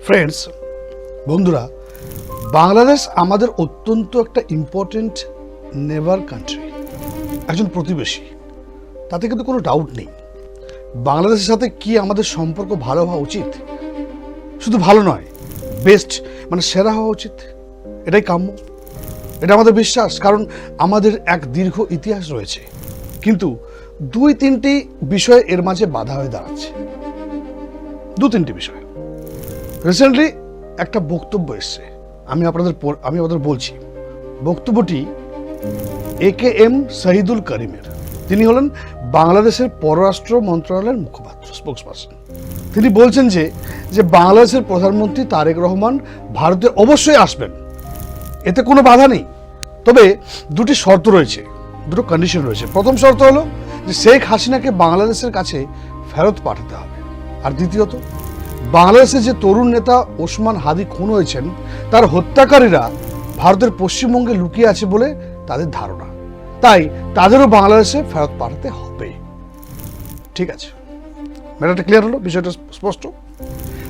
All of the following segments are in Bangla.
ফ্রেন্ডস, বন্ধুরা, বাংলাদেশ আমাদের অত্যন্ত একটা ইম্পর্টেন্ট নেবার কান্ট্রি, একজন প্রতিবেশী, তাতে কিন্তু কোনো ডাউট নেই। বাংলাদেশের সাথে কি আমাদের সম্পর্ক ভালো হওয়া উচিত? শুধু ভালো নয়, বেস্ট মানে সেরা হওয়া উচিত, এটাই কাম্য, এটা আমাদের বিশ্বাস। কারণ আমাদের এক দীর্ঘ ইতিহাস রয়েছে, কিন্তু দুই তিনটি বিষয় এর মাঝে বাধা হয়ে দাঁড়াচ্ছে। দু তিনটি বিষয়। রিসেন্টলি একটা বক্তব্য এসছে, আমি আপনাদের বলছি। বক্তব্যটি AKM শহীদুল করিমের। তিনি হলেন বাংলাদেশের পররাষ্ট্র মন্ত্রণালয়ের মুখপাত্র, স্পোকসপারসন। তিনি বলছেন যে বাংলাদেশের প্রধানমন্ত্রী তারেক রহমান ভারতে অবশ্যই আসবেন, এতে কোনো বাধা নেই, তবে দুটি শর্ত রয়েছে, দুটো কন্ডিশন রয়েছে। প্রথম শর্ত হলো যে শেখ হাসিনাকে বাংলাদেশের কাছে ফেরত পাঠাতে হবে, আর দ্বিতীয়ত বাংলাদেশের যে তরুণ নেতা ওসমান হাদি খুন হয়েছেন তার হত্যাকারীরা ভারতের পশ্চিমবঙ্গে লুকিয়ে আছে বলে তাদের ধারণা, তাই তাদেরও বাংলাদেশে ফেরত পাঠাতে হবে। ঠিক আছে, ম্যাটারটা ক্লিয়ার হলো, বিষয়টা স্পষ্ট।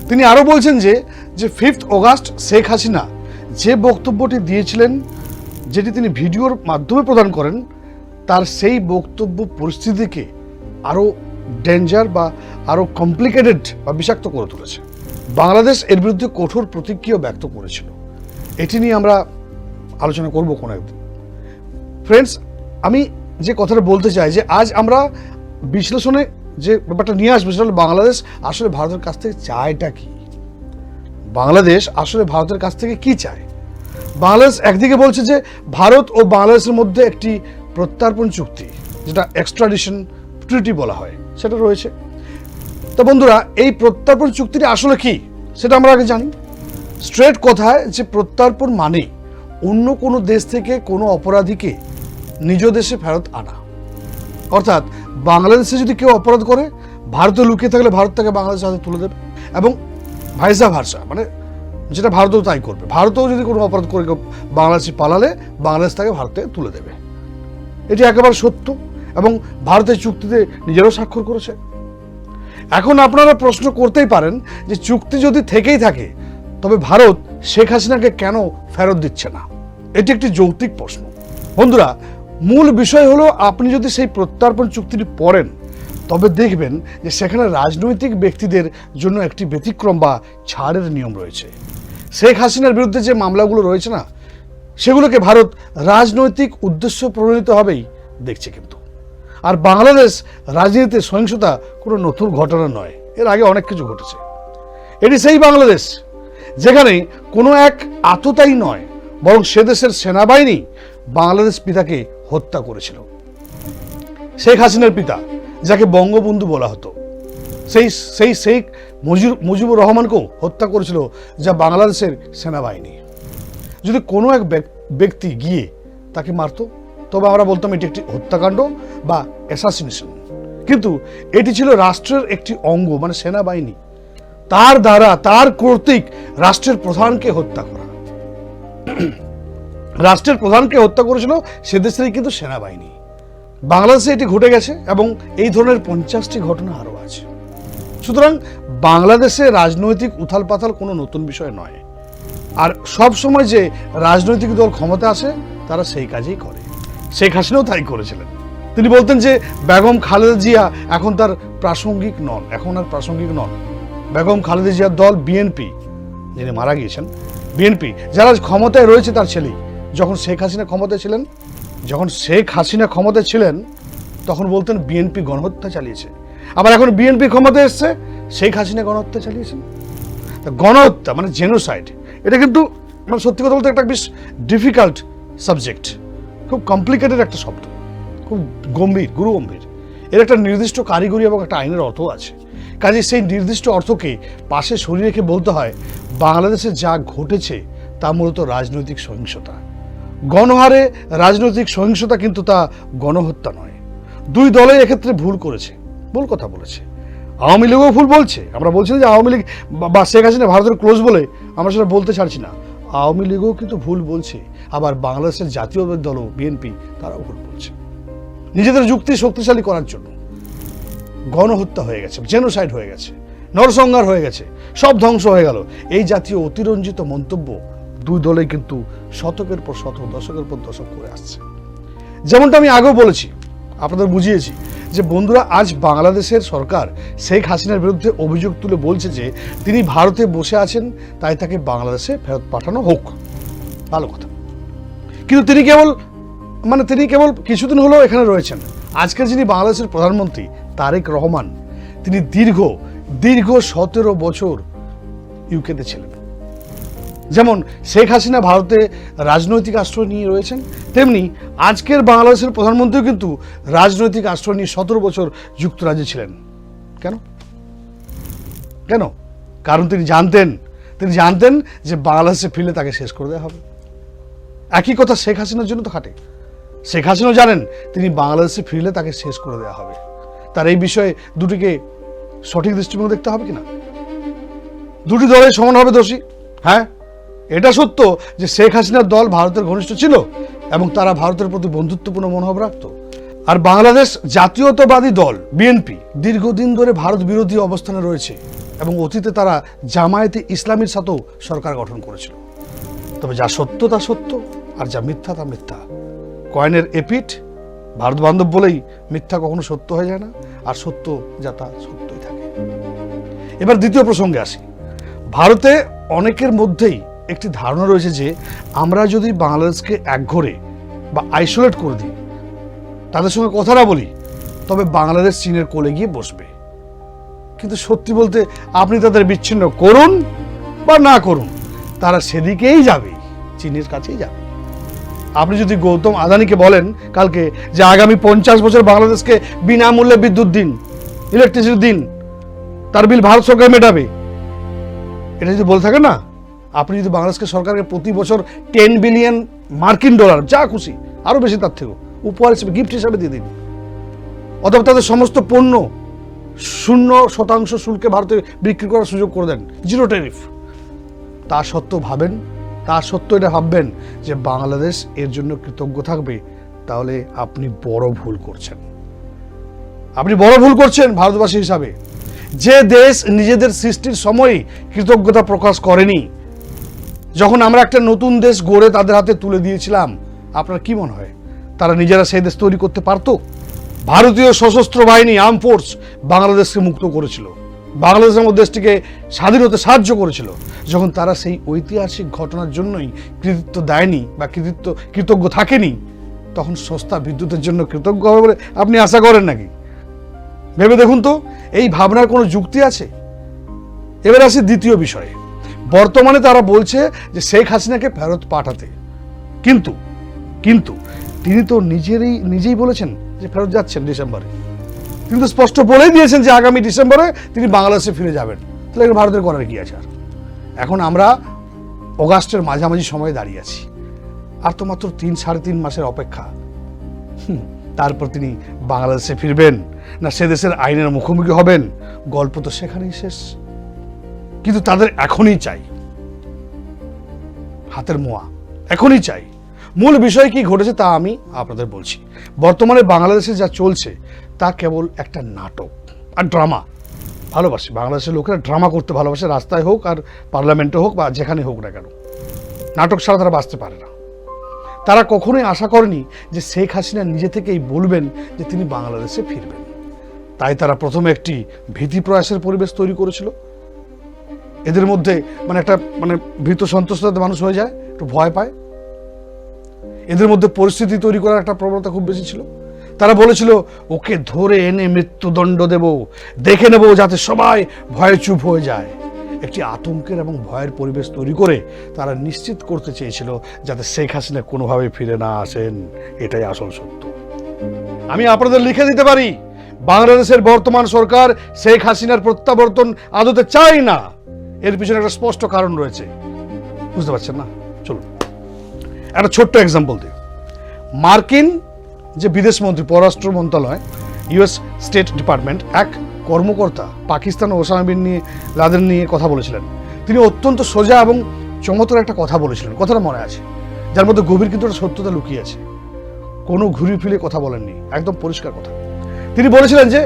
তিনি আরো বলছেন যে 5 অগাস্ট শেখ হাসিনা যে বক্তব্যটি দিয়েছিলেন, যেটি তিনি ভিডিওর মাধ্যমে প্রদান করেন, তার সেই বক্তব্য পরিস্থিতিকে আরো ডেঞ্জার বা আরো কমপ্লিকেটেড বা বিষাক্ত করে তুলেছে। বাংলাদেশ এর বিরুদ্ধে কঠোর প্রতিক্রিয়া ব্যক্ত করেছিল, এটি নিয়ে আমরা আলোচনা করব কোনো একদিন। ফ্রেন্ডস, আমি যে কথাটা বলতে চাই যে আজ আমরা বিশ্লেষণে যে ব্যাপারটা নিয়ে আসবো সেটা হলো বাংলাদেশ আসলে ভারতের কাছ থেকে চায়টা কি। বাংলাদেশ আসলে ভারতের কাছ থেকে কি চায়? বাংলাদেশ একদিকে বলছে যে ভারত ও বাংলাদেশের মধ্যে একটি প্রত্যর্পণ চুক্তি, যেটা এক্সট্রাডিশন ট্রিটি বলা হয়, সেটা রয়েছে। তো বন্ধুরা, এই প্রত্যর্পণ চুক্তিটি আসলে কি সেটা আমরা আগে জানি। স্ট্রেট কথায় যে প্রত্যর্পণ মানে অন্য কোনো দেশ থেকে কোনো অপরাধীকে নিজ দেশে ফেরত আনা। অর্থাৎ বাংলাদেশে যদি কেউ অপরাধ করে, ভারতে লুকিয়ে থাকলে ভারত তাকে বাংলাদেশের হাতে তুলে দেবে, এবং ভাইসা ভার্সা, মানে যেটা ভারতেও তাই করবে। ভারতেও যদি কোনো অপরাধ করে বাংলাদেশে পালালে বাংলাদেশ তাকে ভারতে তুলে দেবে। এটি একেবারে সত্য, এবং ভারতের চুক্তিতে নিজেরাও স্বাক্ষর করেছে। এখন আপনারা প্রশ্ন করতেই পারেন যে চুক্তি যদি থেকেই থাকে, তবে ভারত শেখ হাসিনাকে কেন ফেরত দিচ্ছে না? এটি একটি যৌক্তিক প্রশ্ন। বন্ধুরা, মূল বিষয় হলো, আপনি যদি সেই প্রত্যর্পণ চুক্তিটি পড়েন, তবে দেখবেন যে সেখানে রাজনৈতিক ব্যক্তিদের জন্য একটি ব্যতিক্রম বা ছাড়ের নিয়ম রয়েছে। শেখ হাসিনার বিরুদ্ধে যে মামলাগুলো রয়েছে না, সেগুলোকে ভারত রাজনৈতিক উদ্দেশ্য প্রণোদিত হবেই দেখছে। কিন্তু আর বাংলাদেশ রাজনীতিতে সহিংসতা কোনো নতুন ঘটনা নয়, এর আগে অনেক কিছু ঘটেছে। এটি সেই বাংলাদেশ যেখানে কোনো এক আততায়ী নয়, বরং সে দেশের সেনাবাহিনী বাংলাদেশ পিতাকে হত্যা করেছিল। শেখ হাসিনার পিতা, যাকে বঙ্গবন্ধু বলা হতো, সেই শেখ মুজিবুর রহমানকেও হত্যা করেছিল যা বাংলাদেশের সেনাবাহিনী। যদি কোনো এক ব্যক্তি গিয়ে তাকে মারত, তবে আমরা বলতাম এটি একটি হত্যাকাণ্ড বা অ্যাসাসিনেশন। কিন্তু এটি ছিল রাষ্ট্রের একটি অঙ্গ, মানে সেনাবাহিনী, তার দ্বারা, তার কর্তৃক রাষ্ট্রের প্রধানকে হত্যা করা। রাষ্ট্রের প্রধানকে হত্যা করেছিল সে দেশেরই কিন্তু সেনাবাহিনী। বাংলাদেশে এটি ঘটে গেছে, এবং এই ধরনের 50টি ঘটনা আরও আছে। সুতরাং বাংলাদেশে রাজনৈতিক উথাল পাথাল কোনো নতুন বিষয় নয়, আর সব সময় যে রাজনৈতিক দল ক্ষমতা আসে তারা সেই কাজই করে। শেখ হাসিনাও তাই করেছিলেন। তিনি বলতেন যে বেগম খালেদা জিয়া এখন তার প্রাসঙ্গিক নন, এখন আর প্রাসঙ্গিক নন। বেগম খালেদা জিয়ার দল বিএনপি, যিনি মারা গিয়েছেন, বিএনপি যারা ক্ষমতায় রয়েছে তার ছেলেই। যখন শেখ হাসিনা ক্ষমতায় ছিলেন তখন বলতেন বিএনপি গণহত্যা চালিয়েছে, আবার এখন বিএনপি ক্ষমতায় এসছে, শেখ হাসিনা গণহত্যা চালিয়েছেন। গণহত্যা মানে জেনোসাইড, এটা কিন্তু মানে সত্যি কথা বলতে একটা বেশ ডিফিকাল্ট সাবজেক্ট, খুব কমপ্লিকেটেড একটা শব্দ, খুব গুরুগম্ভীর। এর একটা নির্দিষ্ট কারিগরি এবং একটা আইনের অর্থ আছে। কাজে সেই নির্দিষ্ট অর্থকে পাশে সরিয়ে রেখে বলতে হয় বাংলাদেশে যা ঘটেছে তা মূলত রাজনৈতিক সহিংসতা। গণহারে রাজনৈতিক সহিংসতা, কিন্তু তা গণহত্যা নয়। দুই দলই এক্ষেত্রে ভুল করেছে, ভুল কথা বলেছে। আওয়ামী লীগও ভুল বলছে। আমরা বলছি না যে আওয়ামী লীগ বা শেখ হাসিনা ভারতের ক্লোজ বলে আমরা সেটা বলতে ছাড়ছি না। আওয়ামী লীগও কিন্তু ভুল বলছে, আবার বাংলাদেশের জাতীয় দল বিএনপি তারাও ভুল বলছে। নিজেদের যুক্তি শক্তিশালী করার জন্য গণহত্যা হয়ে গেছে, জেনোসাইড হয়ে গেছে। নরসংহার হয়ে গেছে, সব ধ্বংস হয়ে গেল। এই জাতীয় অতিরঞ্জিত মন্তব্য দুই দলে কিন্তু শতকের পর শতক, দশকের পর দশক করে আসছে। যেমনটা আমি আগেও বলেছি, আপনাদের বুঝিয়েছি যে বন্ধুরা, আজ বাংলাদেশের সরকার শেখ হাসিনার বিরুদ্ধে অভিযোগ তুলে বলছে যে তিনি ভারতে বসে আছেন, তাই তাকে বাংলাদেশে ফেরত পাঠানো হোক। ভালো কথা, কিন্তু তিনি কেবল কিছুদিন হলো এখানে রয়েছেন। আজকের যিনি বাংলাদেশের প্রধানমন্ত্রী তারেক রহমান, তিনি দীর্ঘ 17 বছর ইউকেতে ছিলেন। যেমন শেখ হাসিনা ভারতে রাজনৈতিক আশ্রয় নিয়ে রয়েছেন, তেমনি আজকের বাংলাদেশের প্রধানমন্ত্রীও কিন্তু রাজনৈতিক আশ্রয় নিয়ে 17 বছর যুক্তরাজ্যে ছিলেন। কেন? কারণ তিনি জানতেন যে বাংলাদেশে ফিরলে তাকে শেষ করে দেওয়া হবে। একই কথা শেখ হাসিনার জন্য তো খাটে। শেখ হাসিনাও জানেন তিনি বাংলাদেশে ফিরলে তাকে শেষ করে দেওয়া হবে। তার এই বিষয়ে দুটিকে সঠিক দৃষ্টিভঙ্গি দেখতে হবে কিনা। দুটি দলের সমানভাবে দোষী। হ্যাঁ, এটা সত্য যে শেখ হাসিনার দল ভারতের ঘনিষ্ঠ ছিল এবং তারা ভারতের প্রতি বন্ধুত্বপূর্ণ মনোভাব রাখত। আর বাংলাদেশ জাতীয়তাবাদী দল বিএনপি দীর্ঘদিন ধরে ভারত বিরোধী অবস্থানে রয়েছে এবং অতীতে তারা জামায়াতে ইসলামীর সাথেও সরকার গঠন করেছিল। তবে যা সত্য তা সত্য, আর যা মিথ্যা তা মিথ্যা। কয়েনের এপিঠ, ভারত বান্ধব বলেই মিথ্যা কখনো সত্য হয়ে যায় না, আর সত্য যা তা সত্যই থাকে। এবার দ্বিতীয় প্রসঙ্গে আসি। ভারতে অনেকের মধ্যেই একটি ধারণা রয়েছে যে আমরা যদি বাংলাদেশকে একঘরে বা আইসোলেট করে দিই, তাদের সঙ্গে কথা না বলি, তবে বাংলাদেশ চীনের কোলে গিয়ে বসবে। কিন্তু সত্যি বলতে, আপনি তাদের বিচ্ছিন্ন করুন বা না করুন, তারা সেদিকেই যাবে, চীনের কাছেই যাবে। আপনি যদি গৌতম আদানিকে বলেন কালকে যে আগামী 50 বছর বাংলাদেশকে বিনামূল্যে বিদ্যুৎ দিন, ইলেকট্রিসিটি দিন, তার বিল ভারত সরকার মেটাবে, এটা যদি বলে থাকেন না, আপনি যদি বাংলাদেশকে সরকারকে প্রতি বছর 10 বিলিয়ন মার্কিন ডলার, যা খুশি আরো বেশি তার থেকেও উপহার হিসেবে, গিফট হিসাবে দিয়ে দিন, অথবা তাদের সমস্ত পণ্য 0% শুল্কে ভারতে বিক্রি করার সুযোগ করে দেন, 0 ট্যারিফ, তা সত্ত্বেও এটা ভাববেন যে বাংলাদেশ এর জন্য কৃতজ্ঞ থাকবে, তাহলে আপনি বড় ভুল করছেন ভারতবাসী হিসাবে। যে দেশ নিজেদের সৃষ্টির সময়ই কৃতজ্ঞতা প্রকাশ করেনি, যখন আমরা একটা নতুন দেশ গড়ে তাদের হাতে তুলে দিয়েছিলাম, আপনার কি মনে হয় তারা নিজেরা সেই দেশ তৈরি করতে পারতো? ভারতীয় সশস্ত্র বাহিনী, আর্ম ফোর্স বাংলাদেশকে মুক্ত করেছিল, বাংলাদেশের মধ্যে দেশটিকে স্বাধীন হতে সাহায্য করেছিল। যখন তারা সেই ঐতিহাসিক ঘটনার জন্যই কৃতিত্ব দেয়নি বা কৃতজ্ঞ থাকেনি, তখন সস্তা বিদ্যুতের জন্য কৃতজ্ঞ হবে বলে আপনি আশা করেন নাকি? ভেবে দেখুন তো, এই ভাবনার কোনো যুক্তি আছে? এবার আসি দ্বিতীয় বিষয়ে। বর্তমানে তারা বলছে যে শেখ হাসিনাকে ফেরত পাঠাতে, কিন্তু তিনি তো নিজেই বলেছেন যে ফেরত যাচ্ছেন ডিসেম্বরে। তিনি তো স্পষ্ট বলেই দিয়েছেন যে আগামী ডিসেম্বরে তিনি বাংলাদেশে ফিরে যাবেন। তাহলে ভারতের করার কি আছে? আর এখন আমরা অগাস্টের মাঝামাঝি সময়ে দাঁড়িয়ে আছি, আর তো মাত্র 3-3.5 মাসের অপেক্ষা। তারপর তিনি বাংলাদেশে ফিরবেন না সে দেশের আইনের মুখোমুখি হবেন, গল্প তো সেখানেই শেষ। কিন্তু তাদের এখনই চাই হাতের মোয়া, এখনই চাই। মূল বিষয় কি ঘটেছে তা আমি আপনাদের বলছি। বর্তমানে বাংলাদেশে যা চলছে তা কেবল একটা নাটক আর ড্রামা। ভালোবাসে বাংলাদেশের লোকেরা ড্রামা করতে ভালোবাসে, রাস্তায় হোক আর পার্লামেন্টে হোক বা যেখানে হোক না কেন। নাটক ছাড়া তারা বাঁচতে পারে না। তারা কখনোই আশা করেনি যে শেখ হাসিনা নিজে থেকেই বলবেন যে তিনি বাংলাদেশে ফিরবেন। তাই তারা প্রথমে একটি ভীতি প্রয়াসের পরিবেশ তৈরি করেছিল। এদের মধ্যে একটা ভীত সন্ত্রস্ত মানুষ হয়ে যায়, একটু ভয় পায়। এদের মধ্যে পরিস্থিতি তৈরি করার একটা প্রবণতা খুব বেশি ছিল। তারা বলেছিল, ওকে ধরে এনে মৃত্যুদণ্ড দেব, দেখে নেব যাতে সবাই ভয়ে চুপ হয়ে যায়। একটি আতঙ্কের এবং ভয়ের পরিবেশ তৈরি করে তারা নিশ্চিত করতে চেয়েছিল যাতে শেখ হাসিনা কোনোভাবে ফিরে না আসেন। এটাই আসল সত্য। আমি আপনাদের লিখে দিতে পারি, বাংলাদেশের বর্তমান সরকার শেখ হাসিনার প্রত্যাবর্তন আদতে চায় না। এর পিছনে একটা স্পষ্ট কারণ রয়েছে, বুঝতে পারছেন না? চলুন একটা ছোট্ট এক্সাম্পল দিই। মার্কিন যে বিদেশ মন্ত্রী, পররাষ্ট্র মন্ত্রণালয়, ইউএস স্টেট ডিপার্টমেন্ট, এক কর্মকর্তা পাকিস্তান ও ওসামা বিন লাদেন নিয়ে কথা বলেছিলেন। তিনি অত্যন্ত সোজা এবং চমৎকার একটা কথা বলেছিলেন, কথাটা মনে আছে, যার মধ্যে গভীর কিন্তু একটা সত্যতা লুকিয়ে আছে। কোনো ঘুরিয়ে ফিরে কথা বলেননি, একদম পরিষ্কার কথা। তিনি বলেছিলেন যে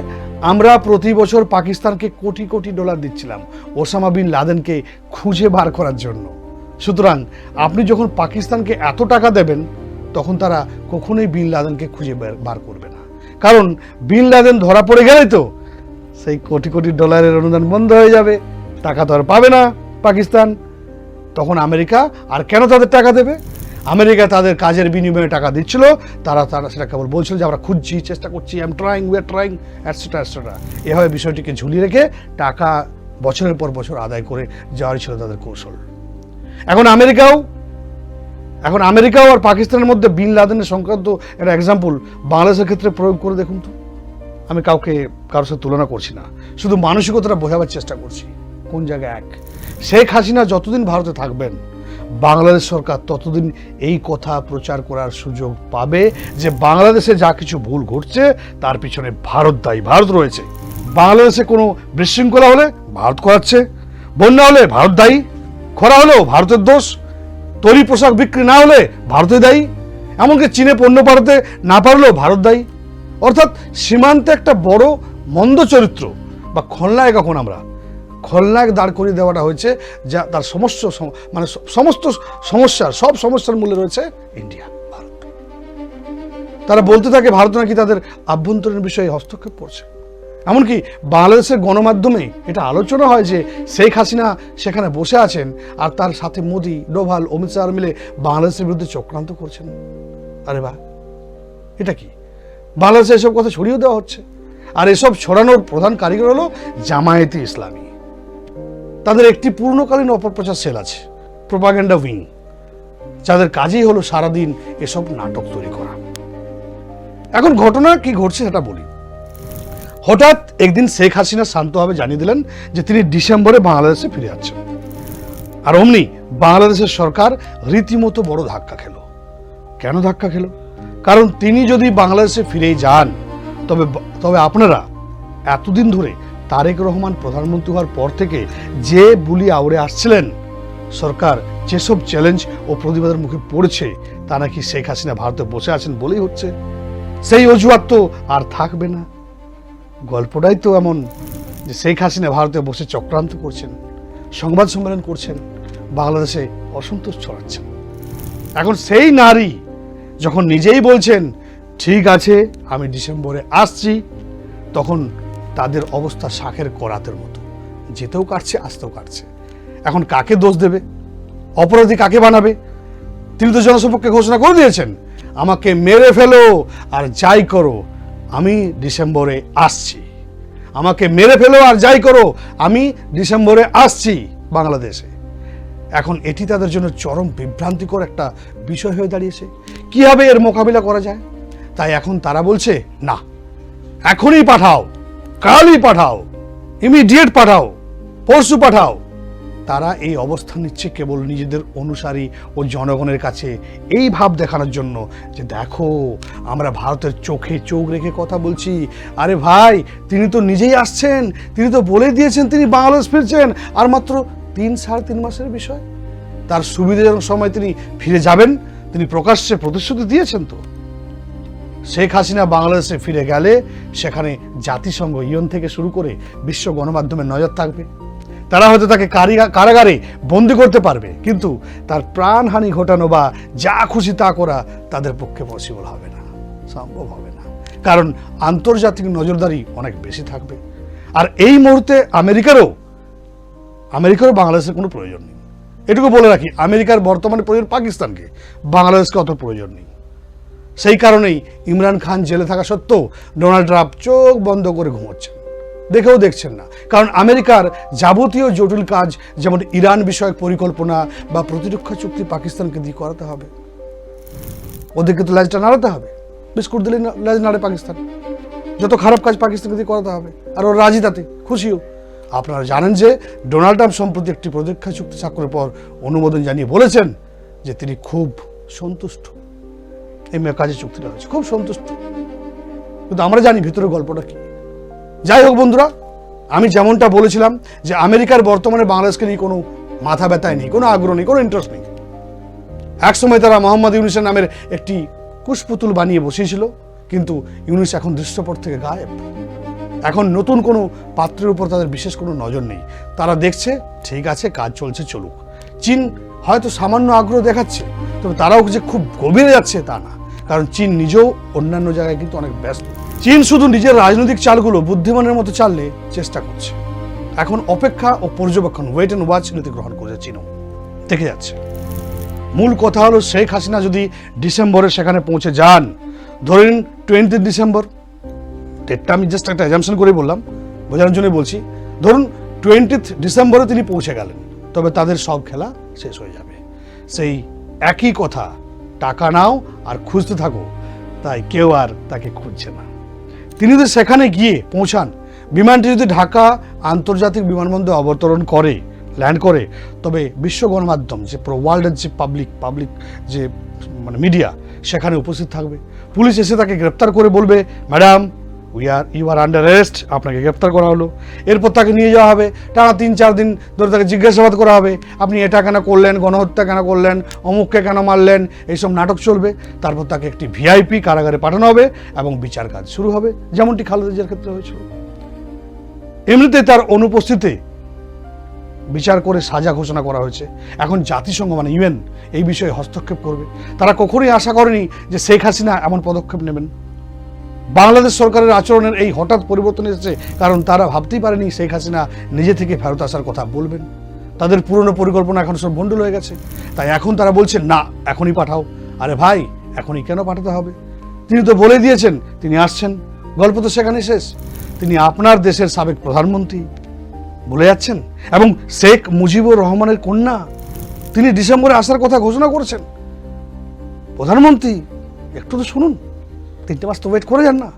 আমরা প্রতি বছর পাকিস্তানকে কোটি কোটি ডলার দিচ্ছিলাম ওসামা বিন লাদেনকে খুঁজে বার করার জন্য। সুতরাং আপনি যখন পাকিস্তানকে এত টাকা দেবেন, তখন তারা কখনোই বিন লাদেনকে খুঁজে বার করবে না। কারণ বিন লাদেন ধরা পড়ে গেলেই তো সেই কোটি কোটি ডলারের অনুদান বন্ধ হয়ে যাবে, টাকা তো আর পাবে না পাকিস্তান। তখন আমেরিকা আর কেন তাদের টাকা দেবে? আমেরিকা তাদের কাজের বিনিময়ে টাকা দিচ্ছিল, তারা সেটা কেবল বলছিল যে আমরা খুঁজছি, চেষ্টা করছি, I am trying, we are trying, etcetera etcetera. এভাবে বিষয়টিকে ঝুলিয়ে রেখে টাকা বছরের পর বছর আদায় করে যাওয়ারই ছিল তাদের কৌশল। এখন আমেরিকাও আর পাকিস্তানের মধ্যে বিন লাদেনের সংক্রান্ত একটা এক্সাম্পল বাংলাদেশের ক্ষেত্রে প্রয়োগ করে দেখুন তো। আমি কারোর সাথে তুলনা করছি না, শুধু মানসিকতাটা বোঝাবার চেষ্টা করছি কোন জায়গায় এক। শেখ হাসিনা যতদিন ভারতে থাকবেন, বাংলাদেশ সরকার ততদিন এই কথা প্রচার করার সুযোগ পাবে যে বাংলাদেশে যা কিছু ভুল ঘটছে তার পিছনে ভারত দায়ী, ভারত রয়েছে। বাংলাদেশে কোনো বিশৃঙ্খলা হলে ভারত করাচ্ছে, বন্যা হলে ভারত দায়ী, খরা হলেও ভারতের দোষ, তৈরি পোশাক বিক্রি না হলে ভারতে দায়ী, এমনকি চীনে পণ্য পাঠাতে না পারলেও ভারত দায়ী। অর্থাৎ সীমান্তে একটা বড় মন্দ চরিত্র বা খলনায়ক, এখন আমরা খলনায়ক দাঁড় করিয়ে দেওয়াটা হয়েছে, যা তার সমস্ত সব সমস্যার মূলে রয়েছে ইন্ডিয়া, ভারত। তারা বলতে থাকে ভারত নাকি তাদের আভ্যন্তরীণ বিষয়ে হস্তক্ষেপ করছে। এমনকি বাংলাদেশের গণমাধ্যমে এটা আলোচনা হয় যে শেখ হাসিনা সেখানে বসে আছেন আর তার সাথে মোদি, ডোভাল, অমিত শাহ মিলে বাংলাদেশের বিরুদ্ধে চক্রান্ত করছেন। আরে বাহ, এটা কি? বাংলাদেশে এসব কথা ছড়িয়ে দেওয়া হচ্ছে, আর এসব ছড়ানোর প্রধান কারিগর হলো জামায়াতে ইসলামী। তাদের একটি পূর্ণকালীন অপপ্রচার সেল আছে, প্রোপাগান্ডা উইং, যাদের কাজই হলো সারাদিন এসব নাটক তৈরি করা। এখন ঘটনা কি ঘটছে সেটা বলি। হঠাৎ একদিন শেখ হাসিনা শান্তভাবে জানিয়ে দিলেন যে তিনি ডিসেম্বরে বাংলাদেশে ফিরে যাচ্ছেন। আর অমনি বাংলাদেশের সরকার রীতিমতো বড় ধাক্কা খেল। কেন ধাক্কা খেল? কারণ তিনি যদি বাংলাদেশে ফিরে যান, তবে আপনারা এতদিন ধরে তারেক রহমান প্রধানমন্ত্রী হওয়ার পর থেকে যে বুলি আউড়ে আসছিলেন, সরকার যেসব চ্যালেঞ্জ ও প্রতিবাদের মুখে পড়েছে, তা নাকি শেখ হাসিনা ভারতে বসে আছেন বলেই হচ্ছে। সেই অজুহাত তো আর থাকবে না। গল্পটাই তো এমন যে শেখ হাসিনা ভারতে বসে চক্রান্ত করছেন, সংবাদ সম্মেলন করছেন, বাংলাদেশে অসন্তোষ ছড়াচ্ছেন। এখন সেই নারী যখন নিজেই বলছেন ঠিক আছে আমি ডিসেম্বরে আসছি, তখন তাদের অবস্থা শাঁখের করাতের মতো, যেতেও কাটছে, আসতেও কাটছে। এখন কাকে দোষ দেবে? অপরাধী কাকে বানাবে? তিনি তো জনসম্পর্কে ঘোষণা করে দিয়েছেন, আমাকে মেরে ফেলো আর যাই করো, আমি ডিসেম্বরে আসছি। আমাকে মেরে ফেলো আর যাই করো, আমি ডিসেম্বরে আসছি বাংলাদেশে। এখন এটি তাদের জন্য চরম বিভ্রান্তিকর একটা বিষয় হয়ে দাঁড়িয়েছে। কিভাবে এর মোকাবিলা করা যায়? তাই এখন তারা বলছে না, এখনই পাঠাও, কালই পাঠাও, ইমিডিয়েট পাঠাও, পরশু পাঠাও। তারা এই অবস্থান নিচ্ছে কেবল নিজেদের অনুসারী ও জনগণের কাছে এই ভাব দেখানোর জন্য যে দেখো আমরা ভারতের চোখে চোখ রেখে কথা বলছি। আরে ভাই, তিনি তো নিজেই আসছেন, তিনি তো বলে দিয়েছেন তিনি বাংলাদেশ ফিরছেন, আর মাত্র 3-3.5 মাসের বিষয়। তার সুবিধাজনক সময় তিনি ফিরে যাবেন, তিনি প্রকাশ্যে প্রতিশ্রুতি দিয়েছেন। তো শেখ হাসিনা বাংলাদেশে ফিরে গেলে সেখানে জাতিসংঘ, ইউএন থেকে শুরু করে বিশ্ব গণমাধ্যমের নজর থাকবে। তারা হয়তো তাকে কারাগারে বন্দি করতে পারবে, কিন্তু তার প্রাণহানি ঘটানো বা যা খুশি তা করা তাদের পক্ষে পসিবল হবে না, সম্ভব হবে না। কারণ আন্তর্জাতিক নজরদারি অনেক বেশি থাকবে। আর এই মুহূর্তে আমেরিকারও বাংলাদেশের কোনো প্রয়োজন নেই। এটুকু বলে রাখি, আমেরিকার বর্তমানে প্রয়োজন পাকিস্তানকে, বাংলাদেশকে অত প্রয়োজন নেই। সেই কারণেই ইমরান খান জেলে থাকা সত্ত্বেও ডোনাল্ড ট্রাম্প চোখ বন্ধ করে ঘুমোচ্ছেন, দেখেও দেখছেন না। কারণ আমেরিকার যাবতীয় জটিল কাজ, যেমন ইরান বিষয়ক পরিকল্পনা বা প্রতিরক্ষা চুক্তি, পাকিস্তানকে দিয়ে করাতে হবে। ওদেরকে তো লেজটা নাড়াতে হবে, বিস্কুট দিলে লেজ নাড়ে পাকিস্তান। যত খারাপ কাজ পাকিস্তানকে দিয়ে করাতে হবে, আর ওর রাজি, তাতে খুশিও। আপনারা জানেন যে ডোনাল্ড ট্রাম্প সম্প্রতি একটি প্রতিরক্ষা চুক্তি স্বাক্ষরের পর অনুমোদন জানিয়ে বলেছেন যে তিনি খুব সন্তুষ্ট, এই কাজের চুক্তিটা হয়েছে, খুব সন্তুষ্ট। কিন্তু আমরা জানি ভিতরে গল্পটা কি। যাই হোক বন্ধুরা, আমি যেমনটা বলেছিলাম যে আমেরিকার বর্তমানে বাংলাদেশকে নিয়ে কোনো মাথা ব্যথায় নেই, কোনো আগ্রহ নেই, কোনো ইন্টারেস্ট নেই। একসময় তারা মোহাম্মদ ইউনূসের নামের একটি কুশপুতুল বানিয়ে বসিয়েছিল, কিন্তু ইউনূস এখন দৃশ্যপট থেকে গায়েব। এখন নতুন কোনো পাত্রের উপর তাদের বিশেষ কোনো নজর নেই। তারা দেখছে ঠিক আছে, কাজ চলছে, চলুক। চীন হয়তো সামান্য আগ্রহ দেখাচ্ছে, তবে তারাও যে খুব গভীরে যাচ্ছে তা না, কারণ চীন নিজেও অন্যান্য জায়গায় কিন্তু অনেক ব্যস্ত। চীন শুধু নিজের রাজনৈতিক চালগুলো বুদ্ধিমানের মতো চাললে চেষ্টা করছে। এখন অপেক্ষা ও পর্যবেক্ষণ, ওয়েট অ্যান্ড ওয়াচ নীতি গ্রহণ করেছে চীনও, দেখে যাচ্ছে। মূল কথা হলো শেখ হাসিনা যদি ডিসেম্বরে সেখানে পৌঁছে যান, ধরেন 20 ডিসেম্বর, ডেটটা আমি জাস্ট একটা অ্যাজাম্পশন করে বললাম, বোঝানোর জন্য বলছি, ধরুন 20 ডিসেম্বরে তিনি পৌঁছে গেলেন, তবে তাদের সব খেলা শেষ হয়ে যাবে। সেই একই কথা, টাকা নাও আর খুঁজতে থাকো, তাই কেউ আর তাকে খুঁজছে না। তিনি যদি সেখানে গিয়ে পৌঁছান, বিমানটি যদি ঢাকা আন্তর্জাতিক বিমানবন্দরে অবতরণ করে, ল্যান্ড করে, তবে বিশ্ব গণমাধ্যম, যে পুরো ওয়ার্ল্ডের যে পাবলিক যে মানে মিডিয়া, সেখানে উপস্থিত থাকবে। পুলিশ এসে তাকে গ্রেপ্তার করে বলবে, madam you are under arrest, আপনাকে গ্রেপ্তার করা হলো। এরপর তাকে নিয়ে যাওয়া হবে, টানা 3-4 দিন ধরে তাকে জিজ্ঞাসাবাদ করা হবে, আপনি এটা কেন করলেন, গণহত্যা কেন করলেন, অমুককে কেন মারলেন, এইসব নাটক চলবে। তারপর তাকে একটি ভিআইপি কারাগারে পাঠানো হবে এবং বিচার কাজ শুরু হবে, যেমনটি খালেদা জিয়ার ক্ষেত্রে হয়েছিল। এমনিতে তার অনুপস্থিতিতে বিচার করে সাজা ঘোষণা করা হয়েছে। এখন জাতিসংঘ মানে ইউএন এই বিষয়ে হস্তক্ষেপ করবে। তারা কখনোই আশা করেনি যে শেখ হাসিনা এমন পদক্ষেপ নেবেন। বাংলাদেশ সরকারের আচরণের এই হঠাৎ পরিবর্তন এসেছে, কারণ তারা ভাবতেই পারেনি শেখ হাসিনা নিজে থেকে ফেরত আসার কথা বলবেন। তাদের পুরনো পরিকল্পনা এখন সব ভণ্ডুল হয়ে গেছে, তাই এখন তারা বলছে না, এখনই পাঠাও। আরে ভাই, এখনই কেন পাঠাতে হবে? তিনি তো বলে দিয়েছেন তিনি আসছেন, গল্প তো সেখানে শেষ। তিনি আপনার দেশের সাবেক প্রধানমন্ত্রী, বলে যাচ্ছেন, এবং শেখ মুজিবুর রহমানের কন্যা। তিনি ডিসেম্বরে আসার কথা ঘোষণা করেছেন। প্রধানমন্ত্রী, একটু তো শুনুন, 3 মাস তো ওয়েট করে যান না।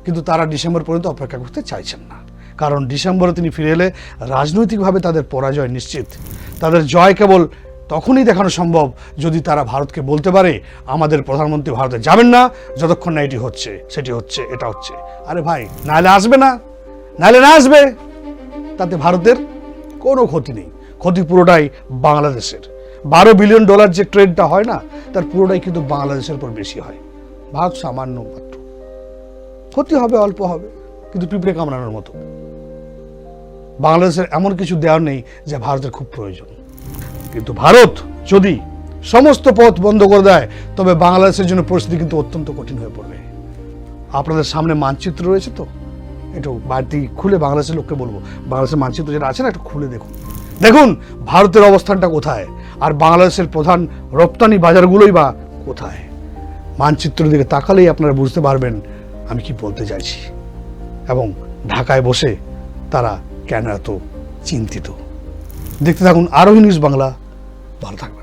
কিন্তু তারা ডিসেম্বর পর্যন্ত অপেক্ষা করতে চাইছেন না, কারণ ডিসেম্বরে তিনি ফিরে এলে রাজনৈতিকভাবে তাদের পরাজয় নিশ্চিত। তাদের জয় কেবল তখনই দেখানো সম্ভব যদি তারা ভারতকে বলতে পারে, আমাদের প্রধানমন্ত্রী ভারতে যাবেন না যতক্ষণ না এটি হচ্ছে, সেটি হচ্ছে, এটা হচ্ছে। আরে ভাই, নাহলে আসবে না, নাহলে না আসবে, তাতে ভারতের কোনো ক্ষতি নেই। ক্ষতি পুরোটাই বাংলাদেশের। $12 বিলিয়ন যে ট্রেডটা হয় না, তার পুরোটাই কিন্তু বাংলাদেশের উপর বেশি হয়। ভারত সামান্য মাত্র ক্ষতি হবে, অল্প হবে, কিন্তু পিঁপড়ে কামড়ানোর মতো। বাংলাদেশের এমন কিছু দেওয়ার নেই যে ভারতের খুব প্রয়োজন। কিন্তু ভারত যদি সমস্ত পথ বন্ধ করে দেয়, তবে বাংলাদেশের জন্য পরিস্থিতি কিন্তু অত্যন্ত কঠিন হয়ে পড়বে। আপনাদের সামনে মানচিত্র রয়েছে তো, একটু বাড়তি খুলে বাংলাদেশের লোককে বলবো, বাংলাদেশের মানচিত্র যেটা আছে না, একটু খুলে দেখুন। দেখুন ভারতের অবস্থানটা কোথায়, আর বাংলাদেশের প্রধান রপ্তানি বাজারগুলোই বা কোথায়। মানচিত্রের দিকে তাকালেই আপনারা বুঝতে পারবেন আমি কি বলতে চাইছি, এবং ঢাকায় বসে তারা কেন এত চিন্তিত। দেখতে থাকুন আরোহী নিউজ বাংলা। ভালো থাকবেন।